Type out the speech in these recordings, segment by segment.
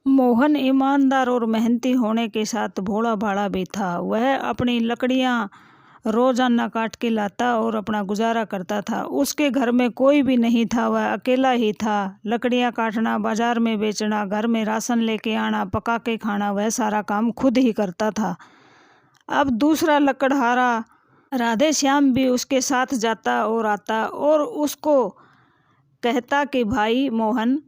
मोहन ईमानदार और मेहनती होने के साथ भोला भाला भी था। वह अपनी लकड़ियां रोजाना काट के लाता और अपना गुजारा करता था। उसके घर में कोई भी नहीं था, वह अकेला ही था। लकड़ियां काटना, बाजार में बेचना, घर में राशन लेके आना, पका के खाना, वह सारा काम खुद ही करता था। अब दूसरा लकड़हारा राधे श्याम भी उसके साथ जाता और आता और उसको कहता कि भाई मोहन,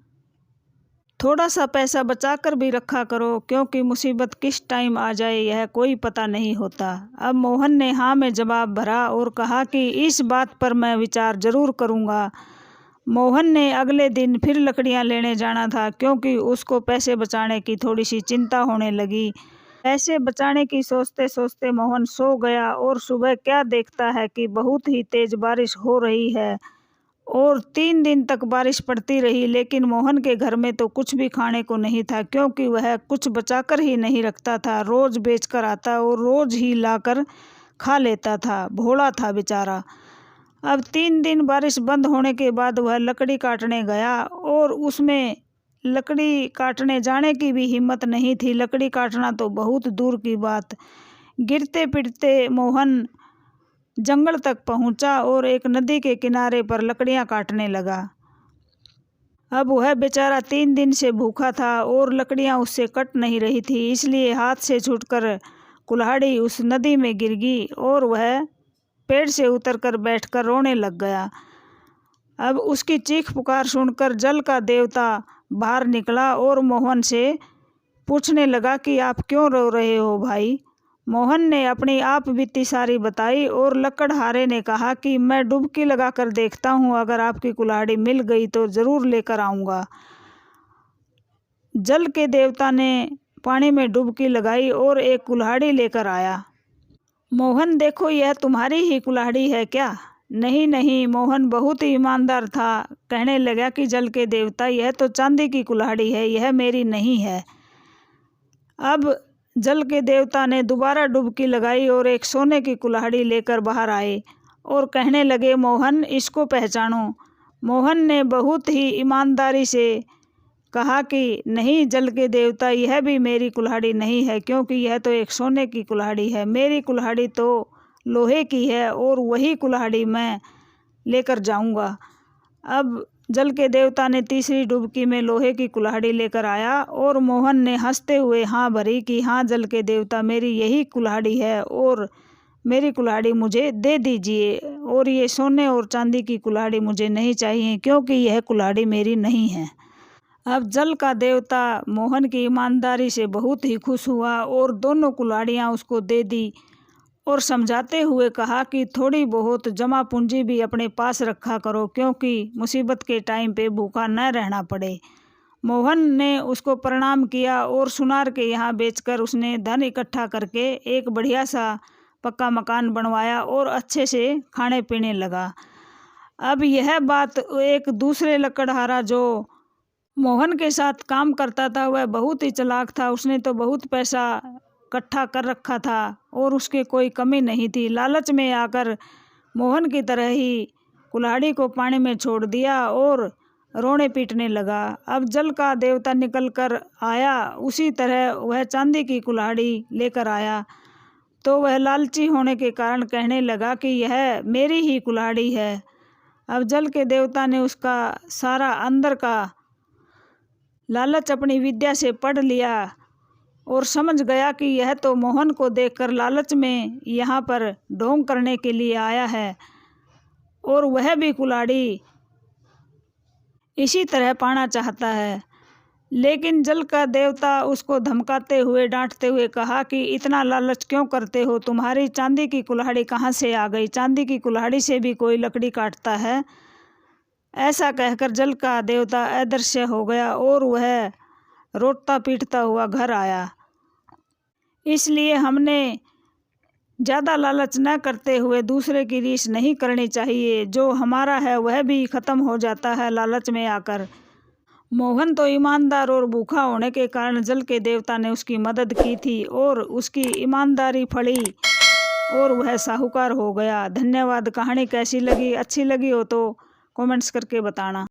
थोड़ा सा पैसा बचाकर भी रखा करो, क्योंकि मुसीबत किस टाइम आ जाए यह कोई पता नहीं होता। अब मोहन ने हाँ में जवाब भरा और कहा कि इस बात पर मैं विचार जरूर करूँगा। मोहन ने अगले दिन फिर लकड़ियाँ लेने जाना था, क्योंकि उसको पैसे बचाने की थोड़ी सी चिंता होने लगी। पैसे बचाने की सोचते सोचते मोहन सो गया और सुबह क्या देखता है कि बहुत ही तेज बारिश हो रही है और 3 दिन तक बारिश पड़ती रही। लेकिन मोहन के घर में तो कुछ भी खाने को नहीं था, क्योंकि वह कुछ बचाकर ही नहीं रखता था। रोज बेचकर आता और रोज ही लाकर खा लेता था। भोला था बेचारा। अब 3 दिन बारिश बंद होने के बाद वह लकड़ी काटने गया और उसमें लकड़ी काटने जाने की भी हिम्मत नहीं थी। लकड़ी काटना तो बहुत दूर की बात। गिरते पिटते मोहन जंगल तक पहुंचा और एक नदी के किनारे पर लकड़ियां काटने लगा। अब वह बेचारा 3 दिन से भूखा था और लकड़ियां उससे कट नहीं रही थी, इसलिए हाथ से छूटकर कुल्हाड़ी उस नदी में गिर गई और वह पेड़ से उतरकर बैठकर रोने लग गया। अब उसकी चीख पुकार सुनकर जल का देवता बाहर निकला और मोहन से पूछने लगा कि आप क्यों रो रहे हो भाई। मोहन ने अपनी आप बीती सारी बताई और लकड़हारे ने कहा कि मैं डुबकी लगाकर देखता हूँ, अगर आपकी कुल्हाड़ी मिल गई तो ज़रूर लेकर आऊँगा। जल के देवता ने पानी में डुबकी लगाई और एक कुल्हाड़ी लेकर आया। मोहन, देखो यह तुम्हारी ही कुल्हाड़ी है क्या? नहीं नहीं, मोहन बहुत ही ईमानदार था। कहने लगा कि जल के देवता, यह तो चांदी की कुल्हाड़ी है, यह मेरी नहीं है। अब जल के देवता ने दोबारा डुबकी लगाई और एक सोने की कुल्हाड़ी लेकर बाहर आए और कहने लगे, मोहन इसको पहचानो। मोहन ने बहुत ही ईमानदारी से कहा कि नहीं जल के देवता, यह भी मेरी कुल्हाड़ी नहीं है, क्योंकि यह तो एक सोने की कुल्हाड़ी है। मेरी कुल्हाड़ी तो लोहे की है और वही कुल्हाड़ी मैं लेकर जाऊंगा। अब जल के देवता ने तीसरी डुबकी में लोहे की कुल्हाड़ी लेकर आया और मोहन ने हंसते हुए हाँ भरी कि हाँ जल के देवता, मेरी यही कुल्हाड़ी है और मेरी कुल्हाड़ी मुझे दे दीजिए, और ये सोने और चांदी की कुल्हाड़ी मुझे नहीं चाहिए, क्योंकि यह कुल्हाड़ी मेरी नहीं है। अब जल का देवता मोहन की ईमानदारी से बहुत ही खुश हुआ और दोनों कुल्हाड़ियाँ उसको दे दी और समझाते हुए कहा कि थोड़ी बहुत जमा पूंजी भी अपने पास रखा करो, क्योंकि मुसीबत के टाइम पे भूखा न रहना पड़े। मोहन ने उसको प्रणाम किया और सुनार के यहाँ बेचकर उसने धन इकट्ठा करके एक बढ़िया सा पक्का मकान बनवाया और अच्छे से खाने पीने लगा। अब यह बात एक दूसरे लकड़हारा जो मोहन के साथ काम करता था, वह बहुत ही चालाक था। उसने तो बहुत पैसा इकट्ठा कर रखा था और उसके कोई कमी नहीं थी। लालच में आकर मोहन की तरह ही कुल्हाड़ी को पानी में छोड़ दिया और रोने पीटने लगा। अब जल का देवता निकल कर आया, उसी तरह वह चांदी की कुल्हाड़ी लेकर आया, तो वह लालची होने के कारण कहने लगा कि यह मेरी ही कुल्हाड़ी है। अब जल के देवता ने उसका सारा अंदर का लालच अपनी विद्या से पढ़ लिया और समझ गया कि यह तो मोहन को देखकर लालच में यहाँ पर ढोंग करने के लिए आया है और वह भी कुल्हाड़ी इसी तरह पाना चाहता है। लेकिन जल का देवता उसको धमकाते हुए डांटते हुए कहा कि इतना लालच क्यों करते हो, तुम्हारी चांदी की कुल्हाड़ी कहाँ से आ गई? चांदी की कुल्हाड़ी से भी कोई लकड़ी काटता है? ऐसा कहकर जल का देवता अदृश्य हो गया और वह रोता पीटता हुआ घर आया। इसलिए हमने ज़्यादा लालच न करते हुए दूसरे की रीस नहीं करनी चाहिए। जो हमारा है वह भी ख़त्म हो जाता है लालच में आकर। मोहन तो ईमानदार और भूखा होने के कारण जल के देवता ने उसकी मदद की थी और उसकी ईमानदारी फली और वह साहूकार हो गया। धन्यवाद। कहानी कैसी लगी? अच्छी लगी हो तो कमेंट्स करके बताना।